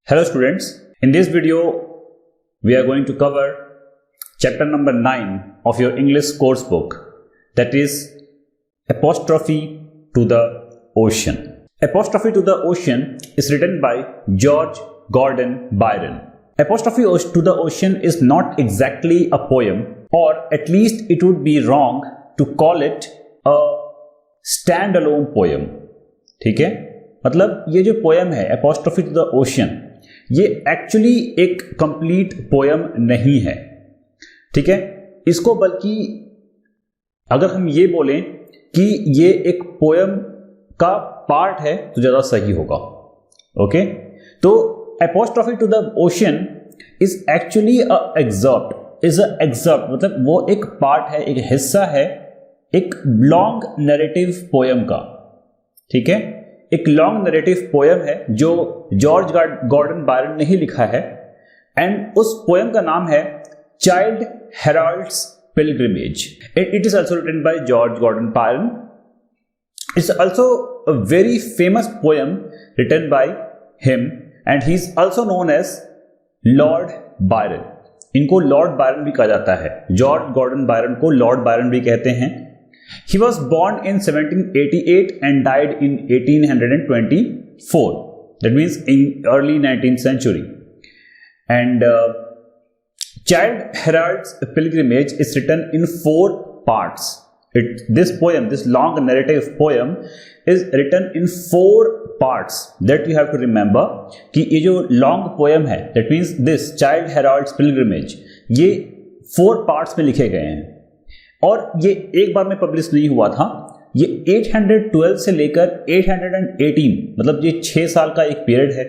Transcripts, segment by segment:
Hello students, in this video we are going to cover chapter number 9 of your English course book, that is Apostrophe to the Ocean. Apostrophe to the Ocean is written by George Gordon Byron. Apostrophe to the Ocean is not exactly a poem, or at least it would be wrong to call it a standalone poem. ठीक है, मतलब ये जो poem है apostrophe to the ocean, ये actually एक complete poem नहीं है. ठीक है, इसको बल्कि अगर हम ये बोलें कि ये एक पोएम का पार्ट है तो ज़्यादा सही होगा. ओके, तो apostrophe to the ocean is actually a excerpt, मतलब वो एक पार्ट है, एक हिस्सा है एक लॉन्ग नैरेटिव पोएम का. ठीक है, एक लॉन्ग नैरेटिव पोएम है जो जॉर्ज गॉर्डन बायरन ने ही लिखा है, एंड उस पोएम का नाम है Childe Harold's Pilgrimage. It is also written by George Gordon Byron. It's also a very famous poem written by him, and he is also known as Lord Byron. इनको Lord Byron भी कहा जाता है. George Gordon Byron को Lord Byron भी कहते हैं. He was born in 1788 and died in 1824. That means in early 19th century. And Child Herald's Pilgrimage is written in 4 parts. This long narrative poem is written in 4 parts. That you have to remember कि ये जो long poem है, that means this Child Herald's Pilgrimage, ये 4 parts में लिखे गए हैं. और ये एक बार में पब्लिश नहीं हुआ था. ये 812 से लेकर 818, मतलब ये 6 साल का एक पीरियड है.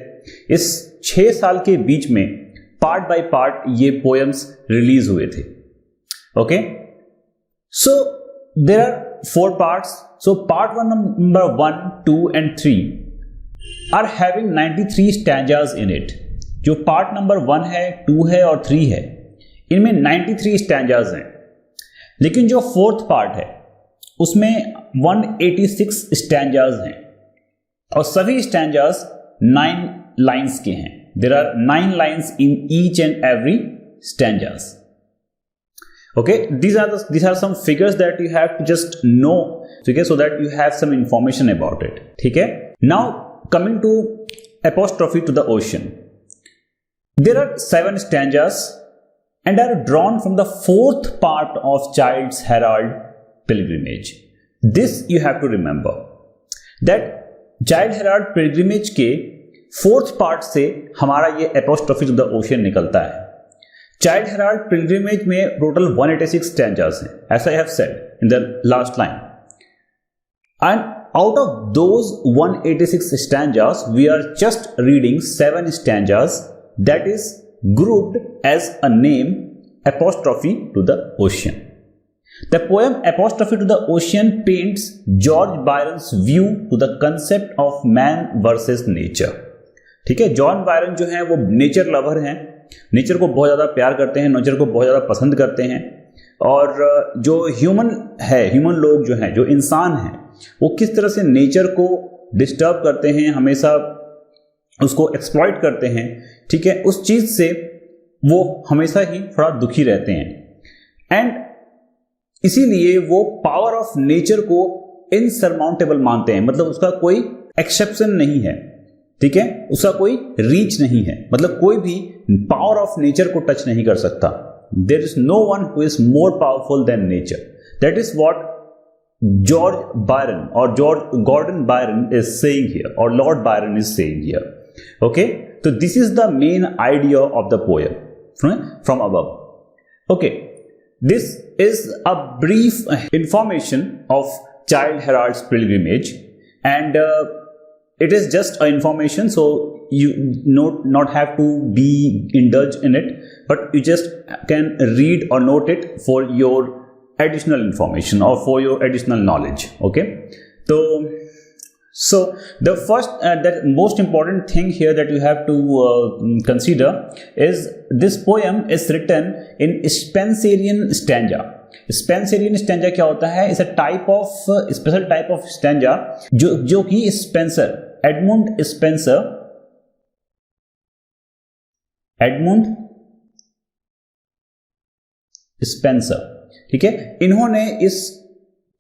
इस 6 साल के बीच में पार्ट बाय पार्ट ये पोएम्स रिलीज हुए थे. Okay, so there are 4 parts. So part number 1, 2 and 3 are having 93 stanzas in it. जो पार्ट नंबर 1 है, 2 है और 3 है, इनमें 93 स्टैंजास हैं. लेकिन जो 4th पार्ट है उसमें 186 स्टैंजास हैं, और सभी स्टैंजास 9 लाइन्स के हैं. There are 9 lines in each and every stanzas. Okay, these are some figures that you have to just know, ठीक है, so that you have some information about it. ठीक है, now coming to Apostrophe to the Ocean, there are 7 stanzas and are drawn from the 4th part of Child's Herald Pilgrimage. This you have to remember that Child Herald Pilgrimage के 4th part से हमारा ये Apostrophe to the Ocean निकलता है. Child Herald Pilgrimage में total 186 stanzas हैं, as I have said in the last line. And out of those 186 stanzas, we are just reading 7 stanzas, that is grouped as a name, Apostrophe to the Ocean. The poem Apostrophe to the Ocean paints George Byron's view to the concept of man versus nature. ठीक है, John Byron जो है वो nature lover हैं, nature को बहुत ज़्यादा प्यार करते हैं, नेचर को बहुत ज़्यादा पसंद करते हैं. और जो ह्यूमन लोग जो हैं, जो इंसान हैं, वो किस तरह से नेचर को डिस्टर्ब करते हैं, हमेशा उसको एक्सप्लॉइट करते हैं. ठीक है, उस चीज से वो हमेशा ही थोड़ा दुखी रहते हैं, एंड इसीलिए वो पावर ऑफ नेचर को इनसरमाउंटेबल मानते हैं. मतलब उसका कोई एक्सेप्शन नहीं है. ठीक है, उसका कोई रीच नहीं है, मतलब कोई भी पावर ऑफ नेचर को टच नहीं कर सकता. There is no one who is more powerful than nature. That is what George Byron और George Gordon Byron is saying here, और Lord Byron is saying here. Okay, so this is the main idea of the poem from above. Okay, this is a brief information of Child Herald's Pilgrimage, and it is just a information, so you not have to be indulged in it, but you just can read or note it for your additional information or for your additional knowledge. Okay, so the first that most important thing here that you have to consider is this poem is written in Spenserian stanza. Spenserian stanza क्या होता है? It's a type of special type of stanza जो कि Spencer, Edmund Spenser एडमुंड Spencer. ठीक है, इन्होंने इस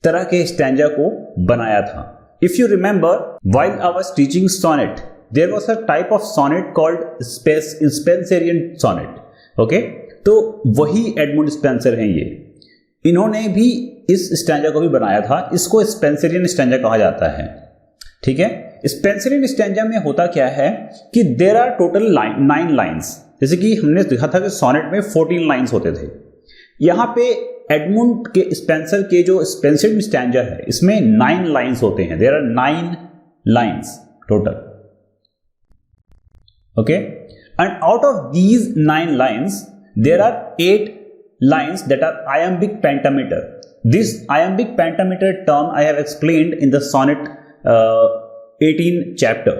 तरह के स्टैंजा को बनाया था। If you remember, while I was teaching sonnet, there was a type of sonnet called Spenserian sonnet. Okay, तो वही एडमुंड स्पेंसर हैं ये, इन्होंने भी इस स्टैंजा को भी बनाया था। इसको स्पेंसरियन स्टैंजा कहा जाता है। ठीक है, स्पेंसरियन स्टैंजा में होता क्या है कि देयर आर टोटल 9 लाइन्स। जैसे कि हमने देखा था कि सोनेट में 14 लाइन्स होते थे, यहां पे एडमुंड के स्पेंसर के जो स्पेंसरियन स्टैंजा है इसमें 9 लाइन्स होते हैं। There are 9 lines total. Okay, and out of these 9 lines there are 8 lines that are iambic pentameter. This iambic pentameter term I have explained in the sonnet 18 chapter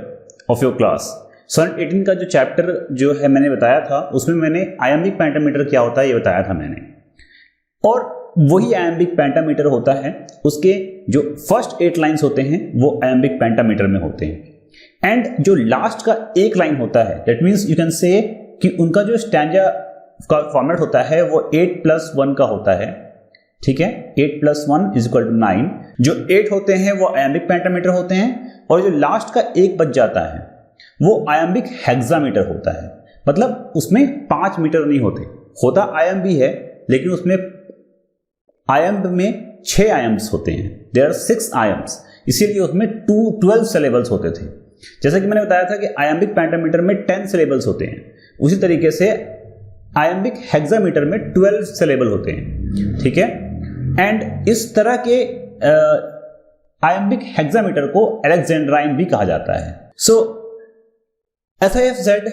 of your class. sonnet 18 का जो chapter जो है मैंने बताया था, उसमें मैंने iambic pentameter क्या होता है ये बताया था मैंने। और वही iambic pentameter होता है, उसके जो फर्स्ट 8 लाइन्स होते हैं वो iambic pentameter में होते हैं। एंड जो लास्ट का एक लाइन होता है, that means you can say कि उनका जो स्टैंजा का फॉर्मेट होता है वो 8+1 का होता है। ठीक है, 8+1 = 9। जो 8 होते हैं वो iambic pentameter होते हैं, और जो लास्ट का एक बच जाता है वो iambic hexameter होता है। मतलब उसमें 5 मीटर नहीं होते, होता iamb भी है लेकिन उसमें iamb में 6 iambs होते हैं। देयर आर 6 iambs, इसीलिए उसमें 12 syllables होते थे। जैसा कि मैंने बताया था कि iambic pentameter में 10 syllables होते हैं, उसी तरीके से iambic hexameter में 12 syllable होते हैं। ठीक है, एंड इस तरह के iambic hexameter को Alexandrine भी कहा जाता है। So as I have said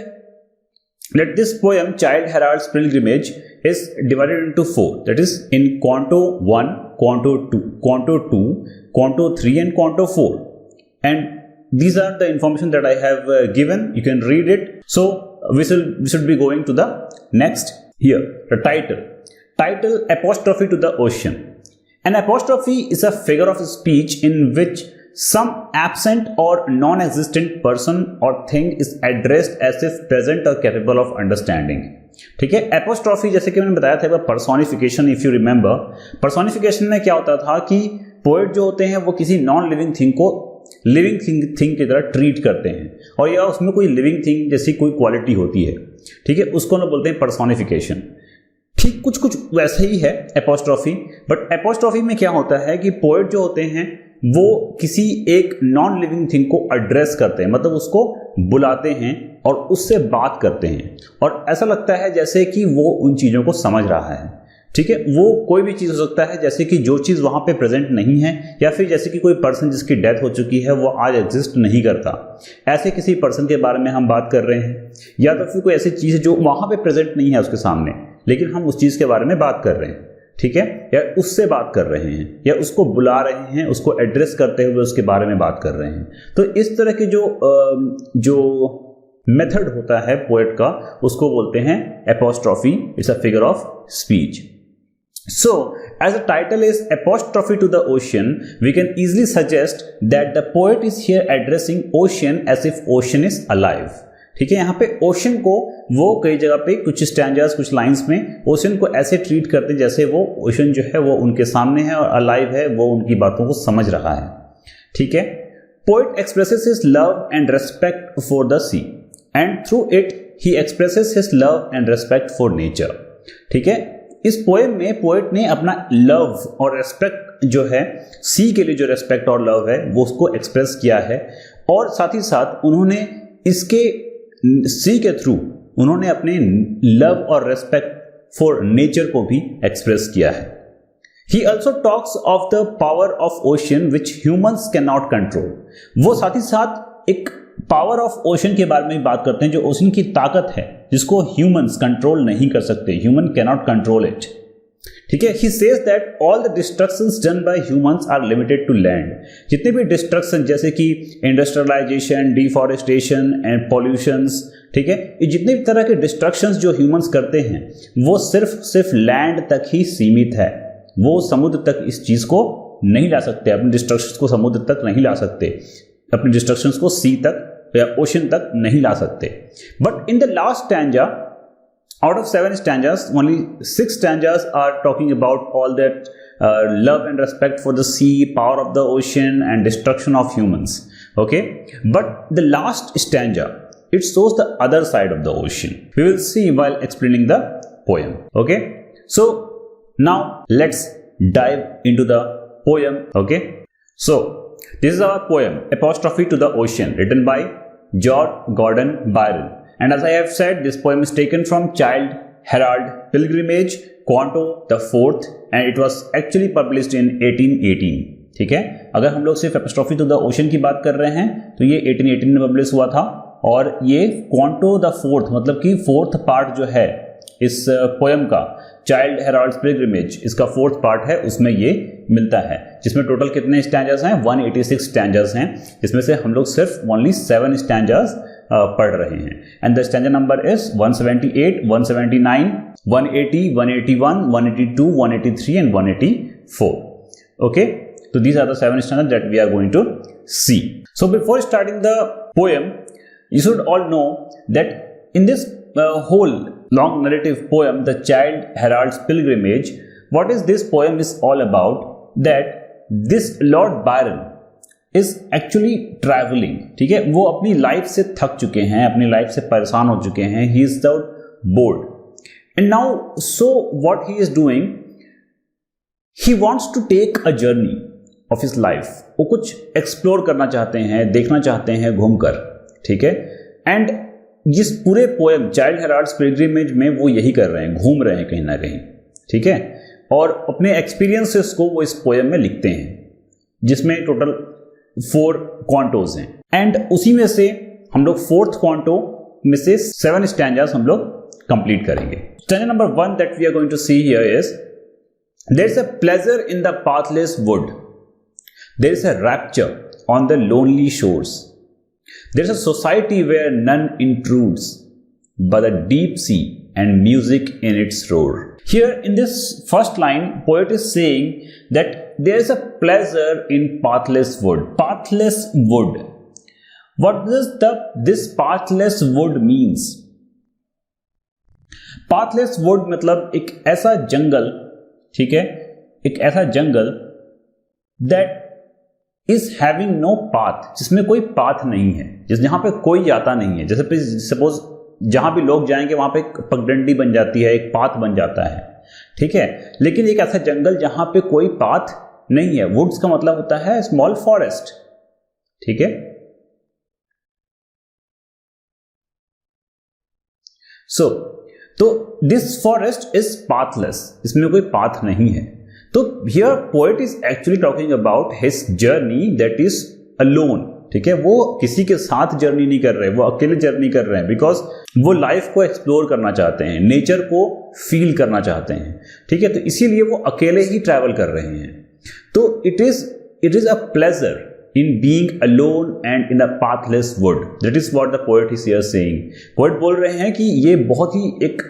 that this poem Childe Harold's Pilgrimage is divided into 4, that is in Canto 1, Canto 2, Canto 3 and Canto 4, and these are the information that I have given. You can read it. So we should be going to the next here. The title apostrophe to the ocean. An apostrophe is a figure of speech in which some absent or non-existent person or thing is addressed as if present or capable of understanding. ठीक है, apostrophe जैसे कि मैंने बताया था personification. If you remember, personification में क्या होता था कि पोएट जो होते हैं वो किसी नॉन लिविंग थिंग को लिविंग थिंग की तरह ट्रीट करते हैं, और या उसमें कोई लिविंग थिंग जैसी कोई क्वालिटी होती है। ठीक है, उसको ना बोलते हैं पर्सोनिफिकेशन। ठीक कुछ वैसा ही है एपोस्ट्रॉफी, बट एपोस्ट्रॉफी में क्या होता है कि पोएट जो होते हैं वो किसी एक नॉन लिविंग थिंग को एड्रेस करते हैं, मतलब उसको बुलाते हैं और उससे बात करते हैं, और ऐसा लगता है जैसे कि वो उन चीज़ों को समझ रहा है। ठीक है, वो कोई भी चीज़ हो सकता है, जैसे कि जो चीज़ वहाँ पे प्रेजेंट नहीं है, या फिर जैसे कि कोई पर्सन जिसकी डेथ हो चुकी है वो आज एग्जिस्ट नहीं करता, ऐसे किसी पर्सन के बारे में हम बात कर रहे हैं, या तो फिर कोई ऐसी चीज़ जो वहाँ पे प्रेजेंट नहीं है उसके सामने, लेकिन हम उस चीज़ के बारे में बात कर रहे हैं। ठीक है, या उससे बात कर रहे हैं, या उसको बुला रहे हैं, उसको एड्रेस करते हुए उसके बारे में बात कर रहे हैं। तो इस तरह के जो मेथड होता है पोएट का, उसको बोलते हैं apostrophe. It's a figure of speech. So, as the title is Apostrophe to the Ocean, we can easily suggest that the poet is here addressing ocean as if ocean is alive. ठीक है, यहाँ पे ocean को वो कई जगह पे कुछ स्टैंजास, कुछ लाइंस में ओशन को ऐसे ट्रीट करते हैं जैसे वो ओशन जो है वो उनके सामने है और अलाइव है, वो उनकी बातों को समझ रहा है। ठीक है, poet expresses his love and respect for the sea, and through it he expresses his love and respect for nature. ठीक है, इस पोएम में पोएट ने अपना लव और रेस्पेक्ट जो है, सी के लिए जो रेस्पेक्ट और लव है वो उसको एक्सप्रेस किया है, और साथ ही साथ उन्होंने इसके सी के थ्रू उन्होंने अपने लव और रेस्पेक्ट फॉर नेचर को भी एक्सप्रेस किया है। He also talks of the power of ocean which humans cannot control. वो साथ ही साथ एक पावर ऑफ ओशन के बारे में बात करते हैं, जो ओशन की ताकत है जिसको ह्यूमंस कंट्रोल नहीं कर सकते, ह्यूमन कैनॉट कंट्रोल इट। ठीक है, he says that all the destructions done by humans are limited to land. जितने भी डिस्ट्रक्शन जैसे कि इंडस्ट्रियलाइजेशन, डिफॉरेस्टेशन एंड पॉल्यूशंस, ठीक है, ये जितने भी तरह के डिस्ट्रक्शंस जो ह्यूमंस करते हैं वो सिर्फ लैंड तक ही सीमित है। वो समुद्र तक इस चीज को नहीं ला सकते, अपने डिस्ट्रक्शंस को समुद्र तक नहीं ला सकते, अपने डिस्ट्रक्शंस को सी तक या ओशन तक नहीं ला सकते। But in the last stanza out of 7 stanzas, only 6 stanzas are talking about all that love and respect for the sea, power of the ocean, and destruction of humans. Okay, but the last stanza, it shows the other side of the ocean. We will see while explaining the poem. Okay, so now let's dive into the poem. Okay, so this is our poem, Apostrophe to the Ocean, written by George Gordon Byron. And as I have said, this poem is taken from Childe Harold Pilgrimage, Canto the 4th, and it was actually published in 1818. ठीक है, अगर हम लोग सिर्फ apostrophe to the ocean की बात कर रहे हैं तो ये 1818 में पब्लिश हुआ था, और ये क्वांटो द 4th मतलब कि 4th पार्ट जो है इस पोएम का, चाइल्ड हेराल्ड्स पिलग्रिमेज, इसका 4th पार्ट है, उसमें ये मिलता है, जिसमें टोटल कितने स्टैंजर्स हैं, 186 स्टैंजर्स हैं, जिसमें से हम लोग सिर्फ ओनली 7 स्टैंजर्स पढ़ रहे हैं. And the stanza number is 178, 179, 180, 181, 182, 183 and 184. Okay, so these are the 7 stanzas that we are going to see. So before starting the poem, you should all know that in this whole long narrative poem, The Childe Harold's Pilgrimage, what is this poem is all about, that this Lord Byron is actually traveling. ठीक है, वो अपनी life से थक चुके हैं, अपनी life से परेशान हो चुके हैं, he is so bored. And now, so what he is doing, he wants to take a journey of his life. वो कुछ एक्सप्लोर करना चाहते हैं, देखना चाहते हैं घूमकर. ठीक है, एंड जिस पूरे पोएम चाइल्ड हेराल्ड्स पिलग्रिमेज में वो यही कर रहे हैं, घूम रहे हैं कहीं ना कहीं. ठीक है, और अपने एक्सपीरियंसेस को वो इस पोएम में लिखते हैं, जिसमें टोटल 4 क्वांटोज हैं. एंड उसी में से हम लोग 4th क्वांटो में से 7 स्टैंजास हम लोग कंप्लीट करेंगे. Stanza number 1 that we are going to see here is, there is a pleasure in the pathless wood, there is a rapture on the lonely shores, there is a society where none intrudes but the deep sea and music in its roar. Here in this first line, poet is saying that there is a pleasure in pathless wood. Pathless wood. What does this pathless wood means? Pathless wood मतलब एक ऐसा जंगल, ठीक है, एक ऐसा जंगल that is having no path, जिसमें कोई path नहीं है, जहां पे कोई जाता नहीं है. जैसे सपोज जहां भी लोग जाएंगे वहां पे एक पगडंडी बन जाती है, एक पाथ बन जाता है. ठीक है, लेकिन एक ऐसा जंगल जहां पे कोई पाथ नहीं है. वुड्स का मतलब होता है स्मॉल फॉरेस्ट. ठीक है, सो तो दिस फॉरेस्ट इज पाथलेस, इसमें कोई पाथ नहीं है. तो here poet is actually talking about his journey that is alone. ठीक है, वो किसी के साथ जर्नी नहीं कर रहे, वो अकेले जर्नी कर रहे हैं, बिकॉज वो लाइफ को एक्सप्लोर करना चाहते हैं, नेचर को फील करना चाहते हैं. ठीक है, तो इसीलिए वो अकेले ही ट्रैवल कर रहे हैं. तो it is a pleasure in being alone and in a pathless would. That is what the poet is here saying. Poet बोल रहे हैं कि ये बहुत ही एक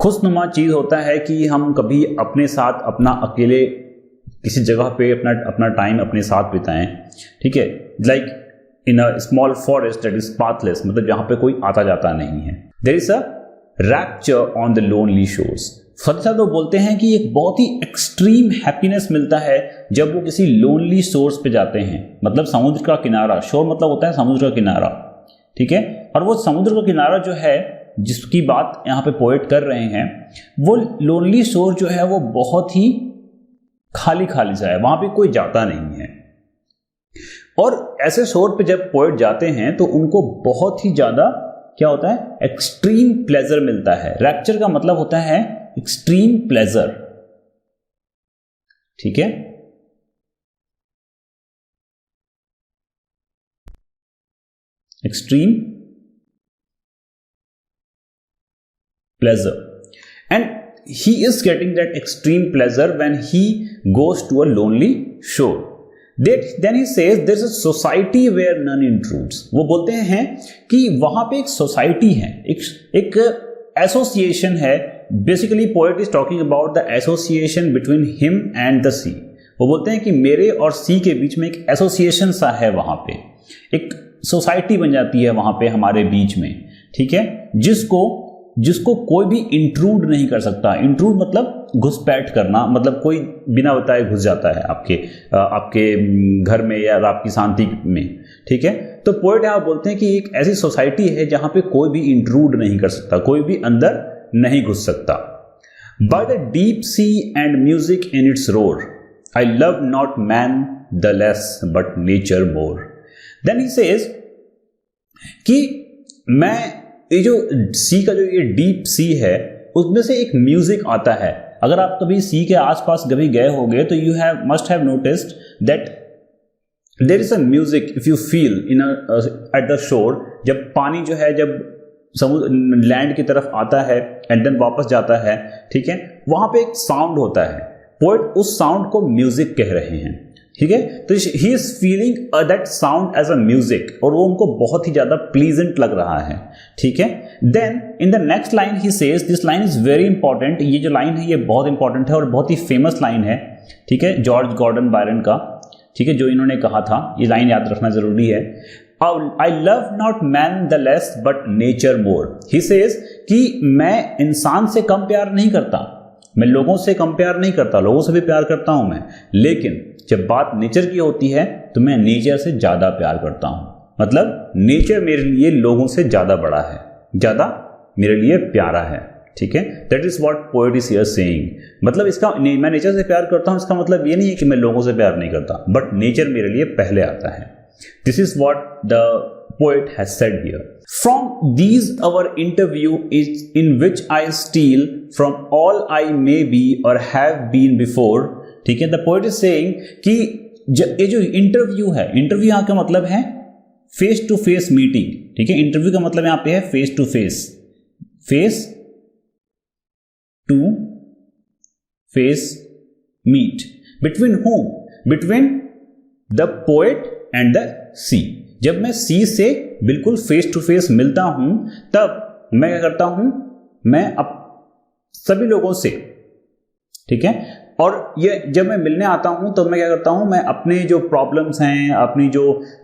खुशनुमा चीज होता है कि हम कभी अपने साथ अपना अकेले किसी जगह पे अपना टाइम अपने साथ बिताएं. ठीक है, like in a small forest that is pathless, मतलब जहां पे कोई आता जाता नहीं है. There is a rapture on the lonely shores. साथ साथ वो बोलते हैं कि एक बहुत ही एक्सट्रीम हैप्पीनेस मिलता है जब वो किसी लोनली शोर्स पे जाते हैं, मतलब समुद्र का किनारा. शोर मतलब होता है समुद्र का किनारा. ठीक है, और वो समुद्र का किनारा जो है जिसकी बात यहाँ पे पोएट कर रहे हैं, वो लोनली शोर जो है वो बहुत ही खाली खाली सा है, वहां पे कोई जाता नहीं है. और ऐसे शोर पे जब पोएट जाते हैं तो उनको बहुत ही ज्यादा क्या होता है, एक्सट्रीम प्लेजर मिलता है. रैप्चर का मतलब होता है एक्सट्रीम प्लेजर. ठीक है, extreme pleasure, and he is getting that extreme pleasure when he goes to a lonely shore. Then he says there's a society where none intrudes. वो बोलते हैं कि वहां पे एक सोसाइटी है, एक एसोसिएशन है. Basically poet is talking about the association between him and the sea. वो बोलते हैं कि मेरे और सी के बीच में एक एसोसिएशन सा है, वहां पे एक सोसाइटी बन जाती है वहां पे हमारे बीच में. ठीक है, जिसको जिसको कोई भी इंट्रूड नहीं कर सकता। इंट्रूड मतलब घुसपैठ करना, मतलब कोई बिना बताए घुस जाता है आपके घर में या आपकी शांति में, ठीक है। तो पोएट यहाँ बोलते हैं कि एक ऐसी सोसाइटी है जहां पे कोई भी इंट्रूड नहीं कर सकता, कोई भी अंदर नहीं घुस सकता। By the deep sea and music in its roar, I love not man the less but nature more. Then he says कि मैं ये जो सी का जो ये डीप सी है उसमें से एक म्यूजिक आता है। अगर आप कभी सी के आसपास कभी गए होंगे तो you have must have noticed that there is a music if you feel in at the shore. जब पानी जो है जब समुद्र लैंड की तरफ आता है एंड देन वापस जाता है, ठीक है, वहां पे एक साउंड होता है। पोएट उस साउंड को म्यूजिक कह रहे हैं, ठीक है। तो he is feeling that sound as a music और वो उनको बहुत ही ज्यादा प्लीजेंट लग रहा है, ठीक है। Then in the next line he says, this line is very important. ये जो लाइन है ये बहुत इंपॉर्टेंट है और बहुत ही फेमस लाइन है, ठीक है, जॉर्ज गॉर्डन बायरन का, ठीक है, जो इन्होंने कहा था। ये लाइन याद रखना जरूरी है। आई love not man the less but nature more. He says कि मैं इंसान से कम प्यार नहीं करता, मैं लोगों से कम प्यार नहीं करता, लोगों से भी प्यार करता हूं मैं, लेकिन जब बात नेचर की होती है तो मैं नेचर से ज्यादा प्यार करता हूं। मतलब नेचर मेरे लिए लोगों से ज्यादा बड़ा है, ज्यादा मेरे लिए प्यारा है, ठीक है। That is what poet is here saying. मतलब इसका मैं नेचर से प्यार करता हूं, इसका मतलब ये नहीं है कि मैं लोगों से प्यार नहीं करता, बट नेचर मेरे लिए पहले आता है। This is what the poet has said here. From these our interview is in which I steal from all I may be or have been before, ठीक है। द पोएट इज सेइंग कि ये जो इंटरव्यू है, interview यहाँ का मतलब है फेस टू फेस मीटिंग, ठीक है। इंटरव्यू का मतलब यहाँ पे है face to face, face to face meet between whom? Between the poet and the sea. जब मैं सी से बिल्कुल फेस टू फेस मिलता हूं तब मैं क्या करता हूं, मैं अब सभी लोगों से, ठीक है, और ये जब मैं मिलने आता हूं तो मैं क्या करता हूं, मैं अपने जो प्रॉब्लम्स हैं, अपनी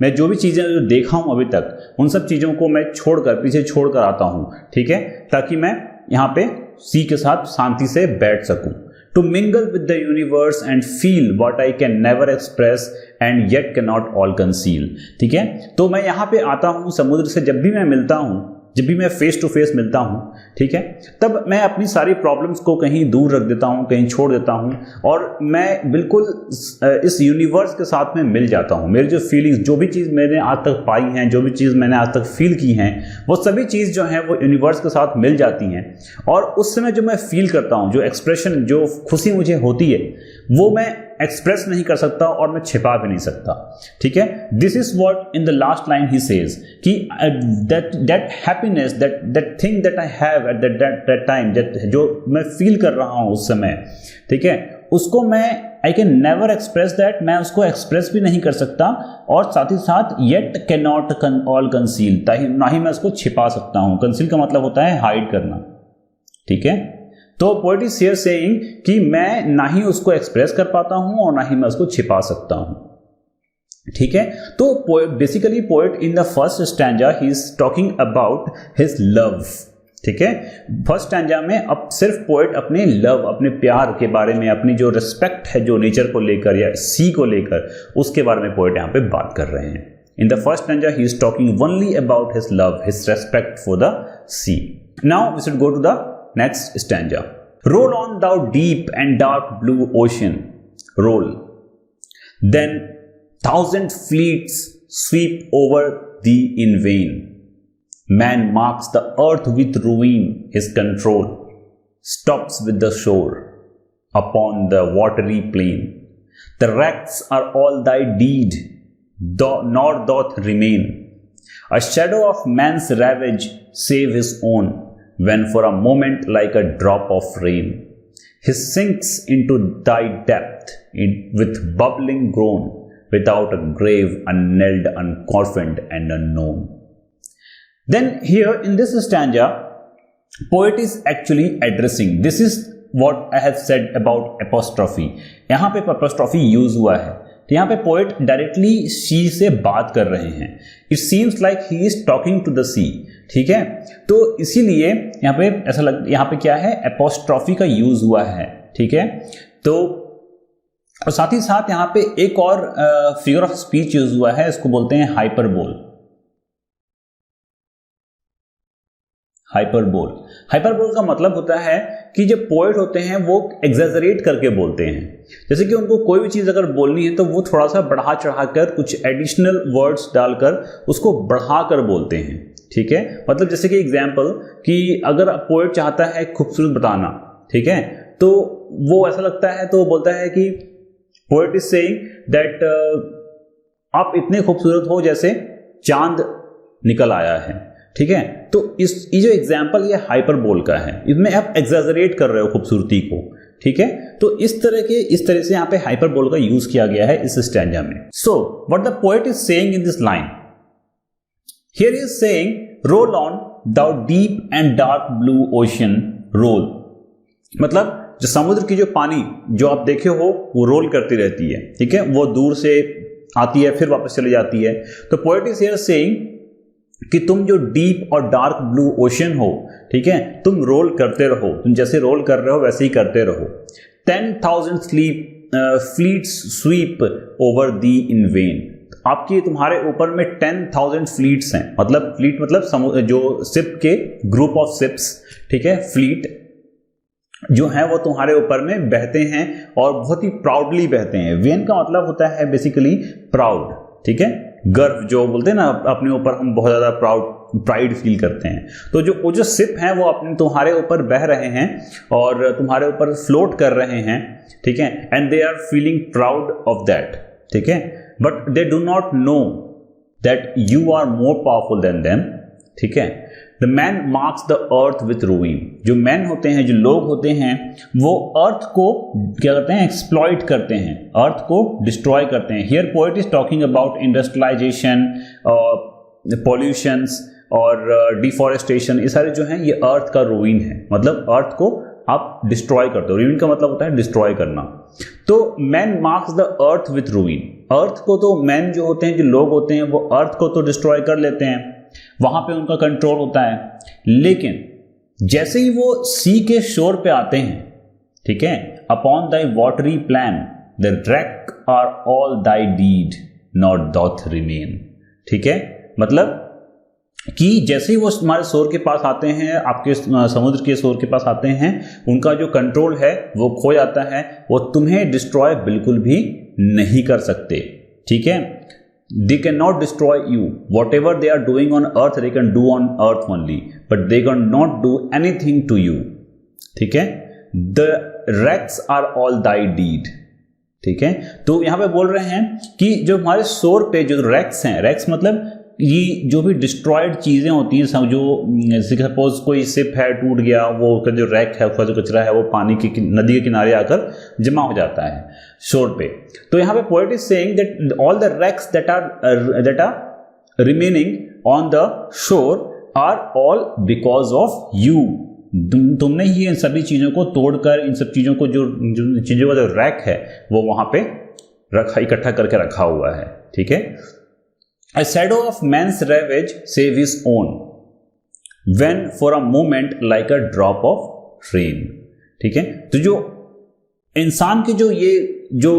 मैं जो भी चीजें जो देखा हूं अभी तक, उन सब चीजों को मैं पीछे छोड़कर आता हूं, ठीक है, ताकि मैं यहां पे सी के साथ शांति से बैठ सकूं। To mingle with the universe and feel what I can never express and yet can not all conceal, ठीक है। तो मैं यहां पे आता हूं समुद्र से, जब भी मैं मिलता हूं, जब भी मैं फेस टू फेस मिलता हूं, ठीक है, तब मैं अपनी सारी प्रॉब्लम्स को कहीं दूर रख देता हूं, कहीं छोड़ देता हूं और मैं बिल्कुल इस यूनिवर्स के साथ में मिल जाता हूं। मेरी जो फीलिंग्स, जो भी चीज़ मैंने आज तक पाई हैं, जो भी चीज़ मैंने आज तक फील की हैं, वो सभी चीज़ जो हैं वो यूनिवर्स के साथ मिल जाती हैं और उस समय जो मैं फील करता हूं, जो एक्सप्रेशन, जो खुशी मुझे होती है, वो मैं एक्सप्रेस नहीं कर सकता और मैं छिपा भी नहीं सकता, ठीक है। This is what in the last line he says कि that happiness, that thing that I have at that time, जो मैं फील कर रहा हूं उस समय, ठीक है, उसको मैं आई कैन नेवर एक्सप्रेस दैट, मैं उसको एक्सप्रेस भी नहीं कर सकता और साथ ही साथ yet can not all conceal, ना ही मैं उसको छिपा सकता हूं। कंसील का मतलब होता है हाइड करना, ठीक है। तो पोएट इज हियर सेइंग कि मैं ना ही उसको एक्सप्रेस कर पाता हूं और ना ही मैं उसको छिपा सकता हूं, ठीक है। तो basically poet in the first stanza he is talking about his love, ठीक है। फर्स्ट स्टैंजा में अब सिर्फ पोएट अपने लव, अपने प्यार के बारे में, अपनी जो रिस्पेक्ट है जो नेचर को लेकर या सी को लेकर, उसके बारे में पोएट यहाँ पे बात कर रहे हैं। In the first stanza he is talking only about his love, his respect for the sea. Now we should go to the next stanza. Roll on thou deep and dark blue ocean, roll. Then 1,000 fleets sweep over thee in vain. Man marks the earth with ruin, his control stops with the shore upon the watery plain. The wrecks are all thy deed, nor doth remain a shadow of man's ravage save his own. When for a moment like a drop of rain, he sinks into thy depth with bubbling groan, without a grave, unknelled, uncoffined, and unknown. Then here in this stanza, poet is actually addressing. This is what I have said about apostrophe. यहाँ पे apostrophe use हुआ है, तो यहाँ पे poet directly सी से बात कर रहे हैं। It seems like he is talking to the sea, ठीक है। तो इसीलिए यहाँ पे यहाँ पे क्या है, एपोस्ट्रॉफी का यूज हुआ है, ठीक है। तो और साथ ही साथ यहाँ पे एक और फिगर ऑफ स्पीच यूज हुआ है, इसको बोलते हैं हाइपरबोल। हाइपरबोल, हाइपरबोल का मतलब होता है कि जो पोएट होते हैं वो एग्जैजरेट करके बोलते हैं। जैसे कि उनको कोई भी चीज़ अगर बोलनी है तो वो थोड़ा सा बढ़ा चढ़ाकर कुछ एडिशनल वर्ड्स डालकर उसको बढ़ाकर बोलते हैं, ठीक है। मतलब जैसे कि एग्जाम्पल कि अगर पोएट चाहता है खूबसूरत बताना, ठीक है, तो वो ऐसा लगता है तो बोलता है कि पोएट इज सेइंग दैट आप इतने खूबसूरत हो जैसे चांद निकल आया है, ठीक है। तो ये जो एग्जाम्पल ये हाइपरबोल का है, इसमें आप एग्जैजरेट कर रहे हो खूबसूरती को, ठीक है। तो इस तरह से यहाँ पे हाइपरबोल का यूज किया गया है इस स्टैंजा में। So what the poet is saying in this line, here is saying roll on the deep and dark blue ocean roll. मतलब जो समुद्र की जो पानी जो आप देखे हो वो रोल करती रहती है, ठीक है, वो दूर से आती है फिर वापस चली जाती है। तो पोएट इज हियर सेइंग कि तुम जो डीप और डार्क ब्लू ओशन हो, ठीक है, तुम रोल करते रहो, तुम जैसे रोल कर रहे हो वैसे ही करते रहो। 10,000 fleets sweep over thee in vain. आपकी तुम्हारे ऊपर में 10,000 फ्लीट्स हैं, मतलब फ्लीट मतलब जो शिप के ग्रुप ऑफ शिप्स, ठीक है, फ्लीट जो है वो तुम्हारे ऊपर में बहते हैं और बहुत ही प्राउडली बहते हैं। वेन का मतलब होता है बेसिकली प्राउड, ठीक है, गर्व जो बोलते हैं ना, अपने ऊपर हम बहुत ज्यादा प्राइड फील करते हैं। तो जो शिप है वो अपने तुम्हारे ऊपर बह रहे हैं और तुम्हारे ऊपर फ्लोट कर रहे हैं, ठीक है, and they are feeling proud of that, ठीक है, but they do not know that you are more powerful than them, ठीक है। The man marks the earth with ruin. जो मैन होते हैं, जो लोग होते हैं, वो अर्थ को क्या करते हैं, एक्सप्लॉइट करते हैं, अर्थ को डिस्ट्रॉय करते हैं। Here poet is talking about industrialisation, pollutions और डिफॉरेस्टेशन। ये सारे जो हैं ये अर्थ का रूइन है, मतलब अर्थ को आप डिस्ट्रॉय करते हो। रूइन का मतलब होता है डिस्ट्रॉय करना। तो man marks the earth with ruin. Earth को तो मैन जो होते हैं, जो लोग होते हैं, वो अर्थ को तो डिस्ट्रॉय कर लेते हैं, वहां पे उनका कंट्रोल होता है। लेकिन जैसे ही वो सी के शोर पे आते हैं, ठीक है, upon thy watery plain the wreck are all thy deed not doth remain, ठीक है। मतलब कि जैसे ही वो हमारे शोर के पास आते हैं, आपके समुद्र के शोर के पास आते हैं, उनका जो कंट्रोल है वो खो जाता है, वो तुम्हें डिस्ट्रॉय बिल्कुल भी नहीं कर सकते, ठीक है। They cannot destroy you. Whatever they are doing on earth, they can do on earth only, but they cannot do anything to you, ठीक है। The wrecks are all thy deed, ठीक है। तो यहां पे बोल रहे हैं कि जो हमारे शोर पे जो रैक्स हैं, रैक्स मतलब ये जो भी डिस्ट्रॉयड चीजें होती हैं, जो सपोज कोई शिप है टूट गया, वो जो रैक है, उसका जो कचरा है वो पानी की नदी के किनारे आकर जमा हो जाता है शोर पे। तो यहाँ पे poet is saying that all the wrecks that are remaining on the shore are all because of you. तुमने ही इन सभी चीजों को तोड़कर, इन सब चीजों को जो चीजों का जो रैक है वो वहां पे इकट्ठा करके रखा हुआ है, ठीक है। A shadow of man's ravage save his own, when for a moment like a drop of rain, ठीक है। तो जो इंसान की जो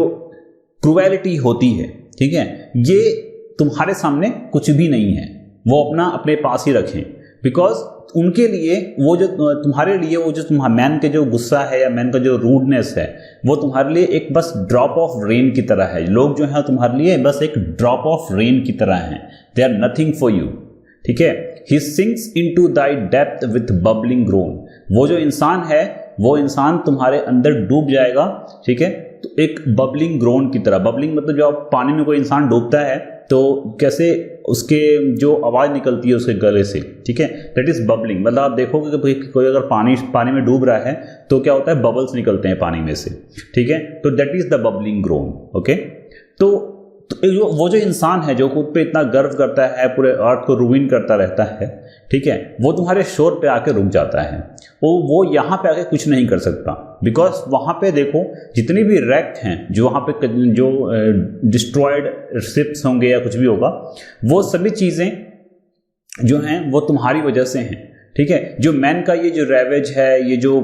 क्रूएलिटी होती है, ठीक है, ये तुम्हारे सामने कुछ भी नहीं है, वो अपने पास ही रखें, बिकॉज उनके लिए वो जो तुम्हारे लिए वो जो मैन के जो गुस्सा है या मैन का जो रूडनेस है, वो तुम्हारे लिए एक बस ड्रॉप ऑफ रेन की तरह है। लोग जो है तुम्हारे लिए बस एक ड्रॉप ऑफ रेन की तरह हैं, they are nothing for you, ठीक है। He sinks into thy depth with bubbling groan. वो जो इंसान है, वो इंसान तुम्हारे अंदर डूब जाएगा, ठीक है, तो एक बबलिंग ग्रोन की तरह। बबलिंग मतलब जो पानी में कोई इंसान डूबता है तो कैसे उसके जो आवाज निकलती है उसके गले से, ठीक है, दैट इज बबलिंग। मतलब आप देखोगे कि कोई अगर पानी में डूब रहा है तो क्या होता है, बबल्स निकलते हैं पानी में से, ठीक है, तो that is the bubbling grown, okay. तो वो जो इंसान है जो खुद पे इतना गर्व करता है, पूरे अर्थ को रूइन करता रहता है, ठीक है, वो तुम्हारे शोर पे आके रुक जाता है, वो यहाँ पे आके कुछ नहीं कर सकता, बिकॉज वहाँ पे देखो जितनी भी रैक हैं, जो वहाँ पे जो डिस्ट्रॉयड शिप्स होंगे या कुछ भी होगा, वो सभी चीज़ें जो हैं वो तुम्हारी वजह से हैं, ठीक है। जो मैन का ये जो रैवेज है, ये जो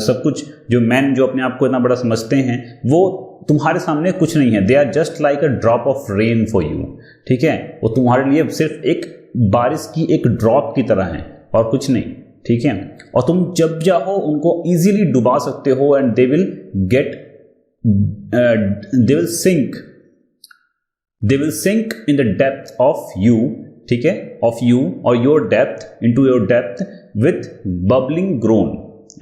सब कुछ जो मैन जो अपने आप को इतना बड़ा समझते हैं, वो तुम्हारे सामने कुछ नहीं है। They are just like a drop of rain for you, ठीक है। वो तुम्हारे लिए सिर्फ एक बारिश की एक ड्रॉप की तरह है और कुछ नहीं, ठीक है। और तुम जब चाहो उनको इजीली डुबा सकते हो and they will get they will sink in the depth of you, ठीक है, ऑफ यू और your depth into your depth with bubbling groan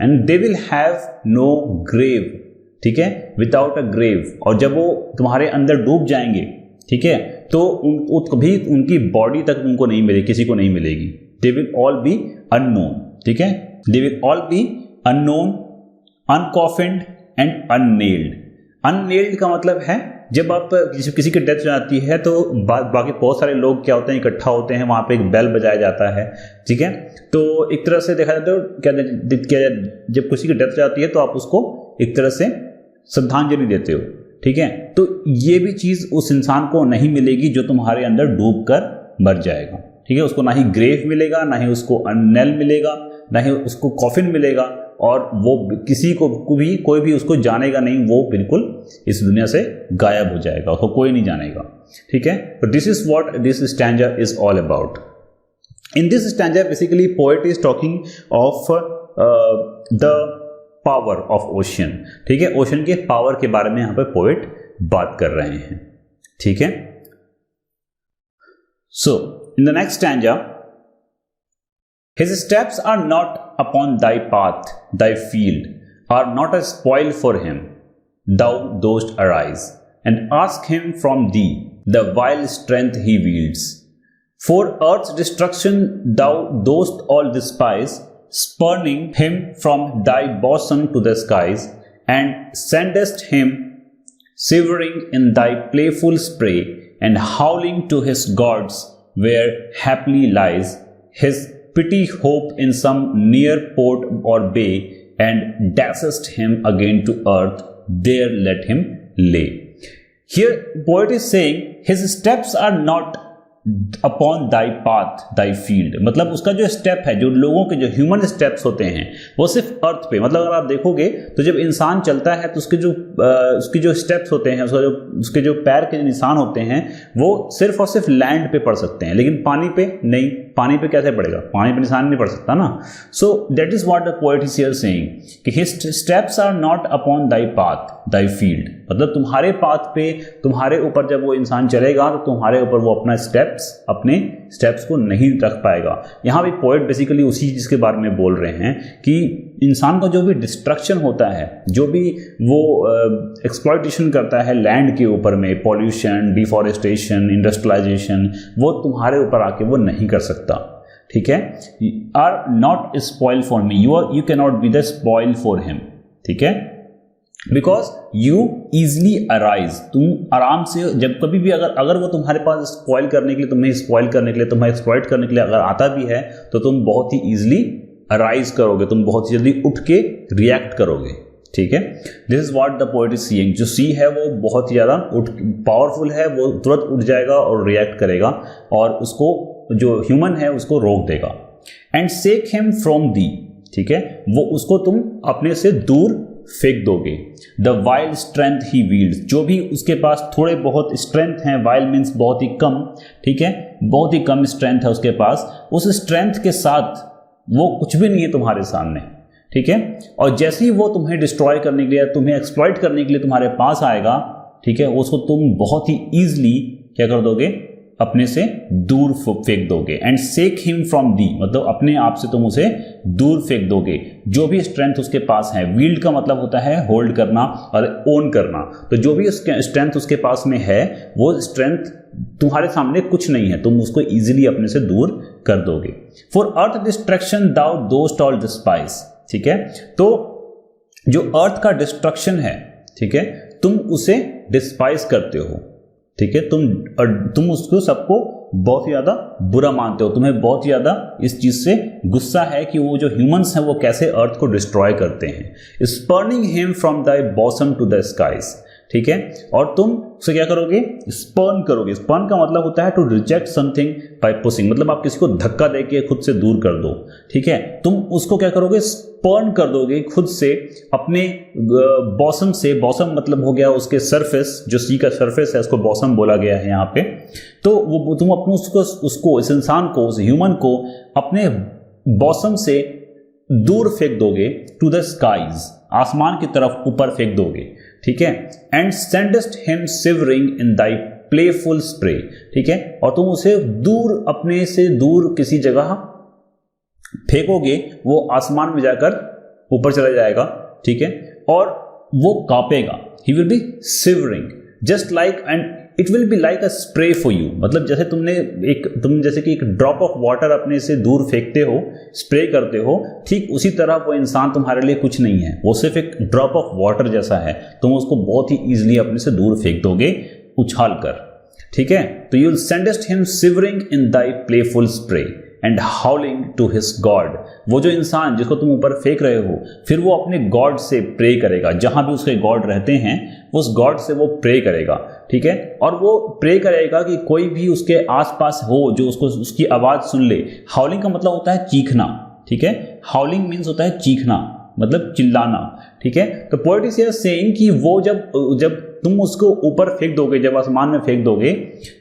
and they will have no grave, ठीक है, विदाउट अ ग्रेव। और जब वो तुम्हारे अंदर डूब जाएंगे, ठीक है, तो कभी उनकी बॉडी तक तुमको नहीं मिलेगी, किसी को नहीं मिलेगी। They will all be unknown, ठीक है, they will all be unknown, uncoffined and unknelled. Unknelled का मतलब है जब आप किसी की डेथ जाती है तो बाकी बहुत सारे लोग क्या होते हैं, इकट्ठा होते हैं, वहाँ पे एक बेल बजाया जाता है, ठीक है। तो एक तरह से देखा जाए तो क्या जब किसी की डेथ जाती है तो आप उसको एक तरह से श्रद्धांजलि देते हो, ठीक है। तो ये भी चीज़ उस इंसान को नहीं मिलेगी जो तुम्हारे अंदर डूब कर मर जाएगा, ठीक है। उसको ना ही ग्रेव मिलेगा, ना ही उसको अननेल मिलेगा, ना ही उसको कॉफिन मिलेगा, और वो किसी को भी कोई भी उसको जानेगा नहीं, वो बिल्कुल इस दुनिया से गायब हो जाएगा, उसको कोई नहीं जानेगा, ठीक है। तो this is what this stanza is all about. In this stanza basically poet is talking of the power of ocean, ठीक है। ओशन के पावर के बारे में यहाँ पे पोएट बात कर रहे हैं, ठीक है। So in the next stanza, his steps are not upon thy path, thy field are not a spoil for him. Thou dost arise and ask him from thee the vile strength he wields. For earth's destruction thou dost all despise, spurning him from thy bosom to the skies, and sendest him shivering in thy playful spray, and howling to his gods where haply lies his pity hope in some near port or bay, and dashest him again to earth, there let him lay. Here poet is saying his steps are not upon thy path thy field, मतलब उसका जो step है, जो लोगों के जो human steps होते हैं वो सिर्फ अर्थ पे, मतलब अगर आप देखोगे तो जब इंसान चलता है तो उसके जो स्टेप्स होते हैं, उसके जो पैर के निशान होते हैं वो सिर्फ और सिर्फ लैंड पे पड़ सकते हैं, लेकिन पानी पे नहीं। पानी पे कैसे पड़ेगा, पानी पे निशान नहीं पड़ सकता ना। So that is what the poet is here saying कि his steps are not upon thy path thy field, मतलब तुम्हारे पाथ पे, तुम्हारे ऊपर जब वो इंसान चलेगा तो तुम्हारे ऊपर वो अपने स्टेप्स को नहीं रख पाएगा। यहाँ भी पोएट बेसिकली उसी चीज़ के बारे में बोल रहे हैं कि इंसान का जो भी डिस्ट्रक्शन होता है, जो भी वो एक्सप्लॉयटेशन करता है लैंड के ऊपर में, पॉल्यूशन, डिफॉरेस्टेशन, इंडस्ट्रियलाइजेशन, वो तुम्हारे ऊपर आके वो नहीं कर सकता, ठीक है। Are not spoil for me, you can not be the spoil for him, ठीक है, बिकॉज यू ईजली अराइज, तुम आराम से जब कभी भी अगर वो तुम्हारे पास स्पॉइल करने के लिए, तुम्हें स्पॉइल करने के लिए, तुम्हें एक्सप्लॉइट करने के लिए अगर आता भी है तो तुम बहुत ही ईजिली अराइज करोगे, तुम बहुत ही जल्दी उठ के रिएक्ट करोगे, ठीक है। This is what the poet is seeing, जो सी है वो बहुत ही ज़्यादा पावरफुल है, वो तुरंत उठ जाएगा और रिएक्ट करेगा और उसको जो ह्यूमन है उसको रोक देगा। And shake him from thee, ठीक है, वो उसको तुम अपने से दूर फेंक दोगे। The wild strength he wield, जो भी उसके पास थोड़े बहुत स्ट्रेंथ हैं, वाइल्ड मीन्स बहुत ही कम, ठीक है, बहुत ही कम स्ट्रेंथ है उसके पास, उस स्ट्रेंथ के साथ वो कुछ भी नहीं है तुम्हारे सामने, ठीक है। और जैसे ही वो तुम्हें डिस्ट्रॉय करने के लिए, तुम्हें एक्सप्लॉइट करने के लिए तुम्हारे पास आएगा, ठीक है, उसको तुम बहुत ही ईजिली क्या कर दोगे, अपने से दूर फेंक दोगे। And shake him from thee, मतलब अपने आप से तुम उसे दूर फेंक दोगे, जो भी स्ट्रेंथ उसके पास है। वील्ड का मतलब होता है होल्ड करना और ओन करना, तो जो भी स्ट्रेंथ उसके पास में है वो स्ट्रेंथ तुम्हारे सामने कुछ नहीं है, तुम उसको इजीली अपने से दूर कर दोगे। For earth destruction thou dost all despise, ठीक है, तो जो अर्थ का डिस्ट्रक्शन है, ठीक है, तुम उसे डिस्पाइस करते हो, ठीक है, तुम उसको सबको बहुत ही ज़्यादा बुरा मानते हो, तुम्हें बहुत ही ज़्यादा इस चीज़ से गुस्सा है कि वो जो ह्यूमंस हैं वो कैसे अर्थ को डिस्ट्रॉय करते हैं। Spurning him from the bosom to the skies, ठीक है, और तुम उसे क्या करोगे, स्पर्न करोगे। स्पर्न का मतलब होता है to reject something by pushing, मतलब आप किसी को धक्का देके खुद से दूर कर दो, ठीक है, तुम उसको क्या करोगे, स्पर्न कर दोगे खुद से अपने बॉसम से। बॉसम मतलब हो गया उसके सरफेस, जो सी का सरफेस है उसको बॉसम बोला गया है यहाँ पे। तो वो तुम अपने उसको इस इंसान को, उस ह्यूमन को अपने बॉसम से दूर फेंक दोगे, टू द स्काईज, आसमान की तरफ ऊपर फेंक दोगे, ठीक है। And sendest him shivering in thy playful spray, ठीक है, और तुम उसे दूर, अपने से दूर किसी जगह फेंकोगे, वो आसमान में जाकर ऊपर चला जाएगा, ठीक है, और वो कांपेगा। He will be shivering just like, and it will be like a spray for you, मतलब जैसे तुम जैसे कि एक ड्रॉप ऑफ वाटर अपने से दूर फेंकते हो, स्प्रे करते हो, ठीक उसी तरह वो इंसान तुम्हारे लिए कुछ नहीं है, वो सिर्फ एक ड्रॉप ऑफ वाटर जैसा है। तुम उसको बहुत ही ईजिली अपने से दूर फेंक दोगे उछाल कर, ठीक है। तो you will sendest him shivering in thy playful spray and howling to his god. वो जो इंसान जिसको तुम ऊपर फेंक रहे हो, फिर वो अपने गॉड से प्रे करेगा, जहां भी उसके गॉड रहते हैं उस गॉड से वो प्रे करेगा, ठीक है, और वो प्रे करेगा कि कोई भी उसके आसपास हो जो उसको उसकी आवाज सुन ले। हाउलिंग का मतलब होता है चीखना, ठीक है, हाउलिंग मीन्स होता है चीखना, मतलब चिल्लाना, ठीक है। तो पोएट इज हियर सेइंग कि वो जब तुम उसको ऊपर फेंक दोगे, जब आसमान में फेंक दोगे,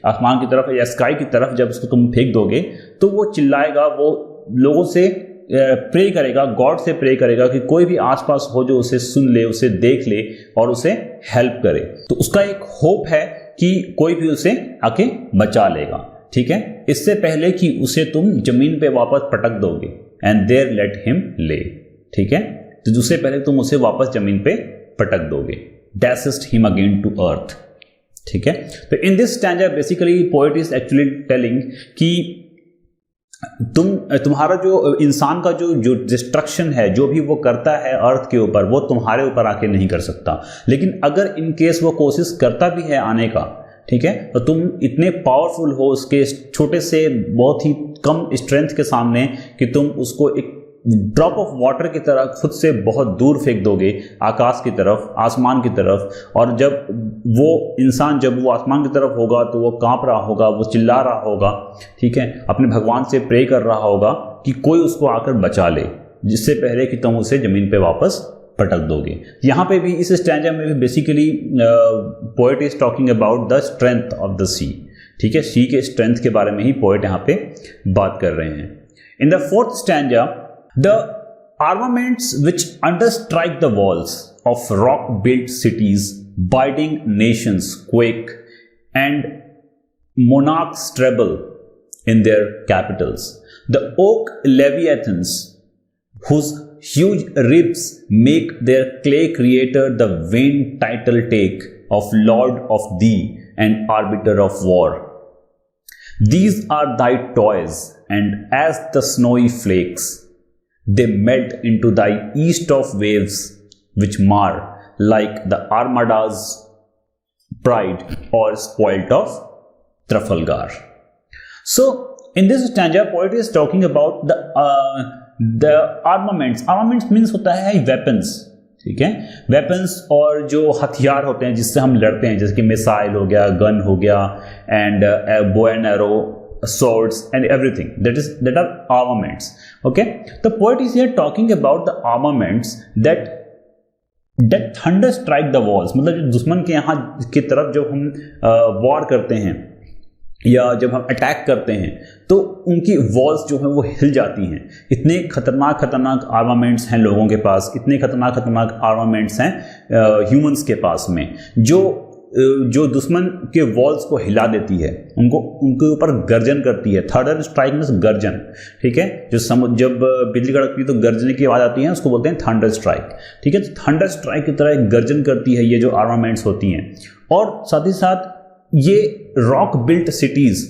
आसमान की तरफ या स्काई की तरफ जब उसको तुम फेंक दोगे, तो वो चिल्लाएगा, वो लोगों से प्रे करेगा, गॉड से प्रे करेगा कि कोई भी आसपास हो जो उसे सुन ले, उसे देख ले और उसे हेल्प करे। तो उसका एक होप है कि कोई भी उसे आके बचा लेगा, ठीक है, इससे पहले कि उसे तुम जमीन पे वापस पटक दोगे। एंड देयर लेट हिम ले, ठीक है, तो उससे पहले तुम उसे वापस जमीन पे पटक दोगे। डैशेस्ट हिम अगेन टू अर्थ, ठीक है। तो in this stanza basically poet is actually telling कि तुम्हारा जो इंसान का जो डिस्ट्रक्शन है, जो भी वो करता है अर्थ के ऊपर, वो तुम्हारे ऊपर आके नहीं कर सकता। लेकिन अगर इन केस वो कोशिश करता भी है आने का, ठीक है, तो तुम इतने पावरफुल हो उसके छोटे से बहुत ही कम स्ट्रेंथ के सामने कि तुम उसको एक ड्रॉप ऑफ वाटर की तरह खुद से बहुत दूर फेंक दोगे आकाश की तरफ, आसमान की तरफ। और जब वो आसमान की तरफ होगा तो वो कांप रहा होगा, वो चिल्ला रहा होगा, ठीक है, अपने भगवान से प्रे कर रहा होगा कि कोई उसको आकर बचा ले, जिससे पहले कि तुम उसे जमीन पे वापस पटक दोगे। यहाँ पे भी इस स्टैंजा में भी basically poet is talking about the strength of the sea, ठीक है, सी के स्ट्रेंथ के बारे में ही पोएट यहाँ पे बात कर रहे हैं। In the fourth stanza, the armaments which understrike the walls of rock-built cities, biting nations quake, and monarchs tremble in their capitals. The oak leviathans, whose huge ribs make their clay creator the vain title take of Lord of Thee and Arbiter of War. These are thy toys, and as the snowy flakes, they melt into thy east of waves, which mar like the Armada's pride or spoilt of Trafalgar. So, in this stanza, poet is talking about the armaments. Armaments means होता है weapons, ठीक है, weapons और जो हथियार होते हैं जिससे हम लड़ते हैं, जैसे कि मिसाइल हो गया, गन हो गया, and bow and arrow, swords and everything that are armaments. Okay, the poet is here talking about the armaments that thunder strike the walls, मतलब जो दुश्मन के यहाँ की तरफ जब हम वॉर करते हैं या जब हम अटैक करते हैं तो उनकी वॉल्स जो है वो हिल जाती हैं। इतने खतरनाक आर्मामेंट्स हैं लोगों के पास, इतने खतरनाक आर्मामेंट्स हैं ह्यूमंस के पास में, जो दुश्मन के वॉल्स को हिला देती है, उनके ऊपर गर्जन करती है। थंडर स्ट्राइक मींस गर्जन, ठीक है, जब बिजली कड़कती है तो गर्जने की आवाज आती है, उसको बोलते हैं थंडर स्ट्राइक, ठीक है। तो थंडर स्ट्राइक की तरह एक गर्जन करती है ये जो आर्मामेंट्स होती हैं, और साथ ही साथ ये रॉक बिल्ट सिटीज